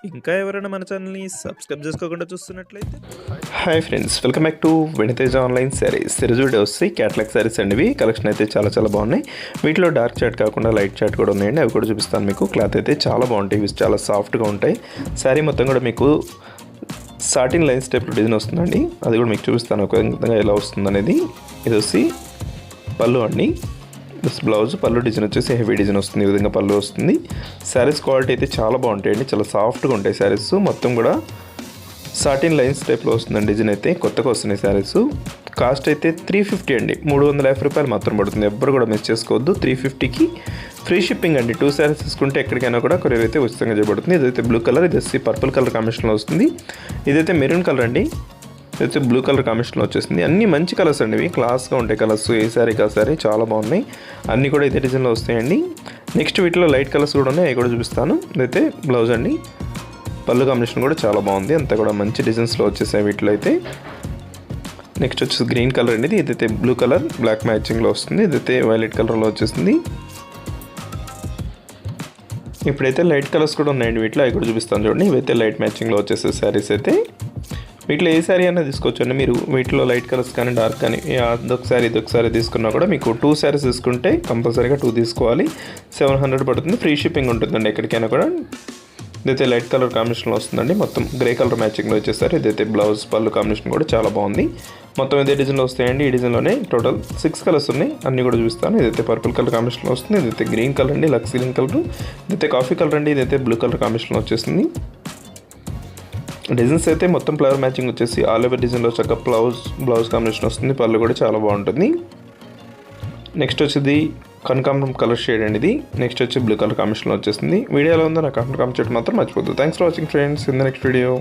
ఇంకా ఎవరైనా మన ఛానల్‌ని సబ్స్క్రైబ్ చేసుకోకుండా చూస్తున్నట్లయితే hi friends, welcome back to Venitheja online saris. ఈరోజు వీడియో వస్తే క్యాటలాగ్ శారీస్ అండి. ఇవి కలెక్షన్ అయితే చాలా బాగున్నాయి. వీటిలో డార్క్ చాట్ కాకుండా లైట్ చాట్ కూడా ఉన్నాయండి. అవి కూడా చూపిస్తాను మీకు. క్లాత్ అయితే చాలా బాగుంటాయి. ఇవి చాలా సాఫ్ట్గా ఉంటాయి. శారీ మొత్తం కూడా మీకు సాటిన్ లైన్స్ టైప్లో డిజైన్ వస్తుందండి. అది కూడా మీకు చూపిస్తాను ఒక విధంగా ఎలా వస్తుంది అనేది. ఇది వచ్చి పళ్ళు అండి. బ్లౌజ్ పళ్ళు డిజైన్ వచ్చేసి హెవీ డిజైన్ వస్తుంది. ఈ విధంగా పళ్ళు వస్తుంది. శారీస్ క్వాలిటీ అయితే చాలా బాగుంటాయండి. చాలా సాఫ్ట్గా ఉంటాయి శారీస్. మొత్తం కూడా సాటిన్ లైన్స్ టైప్లో వస్తుందండి. డిజైన్ అయితే కొత్తగా వస్తున్నాయి శారీస్. కాస్ట్ అయితే 350 అండి. 350 రూపాయలు మాత్రం పడుతుంది. ఎవ్వరు కూడా మిస్ చేసుకోవద్దు. 350కి ఫ్రీ షిప్పింగ్ అండి. 2 శారీస్ తీసుకుంటే ఎక్కడికైనా కూడా కొరియర్ అయితే ఉచితంగా చేయబడుతుంది. ఇదైతే బ్లూ కలర్, ఇది వచ్చి పర్పుల్ కలర్ కాంబినేషన్లో వస్తుంది. ఇదైతే మెరూన్ కలర్ అండి. ఇదైతే బ్లూ కలర్ కాంబినేషన్లో వచ్చేసింది. అన్ని మంచి కలర్స్ అండి. ఇవి క్లాస్గా ఉంటాయి కలర్స్. ఏ శారీ కా శారీ చాలా బాగున్నాయి. అన్నీ కూడా ఇదే డిజైన్లో వస్తాయండి. నెక్స్ట్ వీటిలో లైట్ కలర్స్ కూడా ఉన్నాయి. అవి కూడా చూపిస్తాను. ఇదైతే బ్లౌజ్ అండి. పళ్ళు కాంబినేషన్ కూడా చాలా బాగుంది. అంతా కూడా మంచి డిజైన్స్లో వచ్చేసాయి వీటిలో అయితే. నెక్స్ట్ వచ్చేసి గ్రీన్ కలర్ అండి. ఇదైతే బ్లూ కలర్ బ్లాక్ మ్యాచింగ్లో వస్తుంది. ఇదైతే వైలెట్ కలర్లో వచ్చేసింది. ఇప్పుడైతే లైట్ కలర్స్ కూడా ఉన్నాయండి వీటిలో. అవి కూడా చూపిస్తాను చూడండి. ఇవైతే లైట్ మ్యాచింగ్లో వచ్చేసే శారీస్ అయితే. వీటిలో ఏ శారీ అయినా తీసుకోవచ్చండి మీరు. వీటిలో లైట్ కలర్స్ కానీ డార్క్ కానీ అదొక శారీ ఇదొక శారీ తీసుకున్నా కూడా మీకు 2 శారీస్ తీసుకుంటే కంపల్సరీగా 2 తీసుకోవాలి. 700 పడుతుంది. ఫ్రీ షిప్పింగ్ ఉంటుందండి ఎక్కడికైనా కూడా. ఇదైతే లైట్ కలర్ కాంబినేషన్లో వస్తుందండి. మొత్తం గ్రే కలర్ మ్యాచింగ్లో వచ్చేసారు. ఇదైతే బ్లౌజ్ పళ్ళు కాంబినేషన్ కూడా చాలా బాగుంది. మొత్తం ఇదే డిజైన్లో వస్తాయండి. ఈ డిజైన్లోనే టోటల్ 6 కలర్స్ ఉన్నాయి. అన్నీ కూడా చూపిస్తాను. ఇదైతే పర్పుల్ కలర్ కాంబినేషన్లో వస్తుంది. ఇదైతే గ్రీన్ కలర్ అండి, లక్స్ గ్రీన్ కలర్. ఇదైతే కాఫీ కలర్ అండి. ఇదైతే బ్లూ కలర్ కాంబినేషన్లో వచ్చేసింది. డిజైన్స్ అయితే మొత్తం ఫ్లవర్ మ్యాచింగ్ వచ్చేసి ఆల్ ఓవర్ డిజైన్లో చక్కగా బ్లౌజ్ కాంబినేషన్ వస్తుంది. పళ్ళు కూడా చాలా బాగుంటుంది. నెక్స్ట్ వచ్చేది కనకాంబరం కలర్ షేడ్ అండి ఇది. నెక్స్ట్ వచ్చి బ్లూ కలర్ కాంబినేషన్లో వచ్చేసింది. వీడియోలో ఉందో నాకు కామెంట్ చేయడం మాత్రం మర్చిపోద్దు. Thanks for watching friends. In the next video.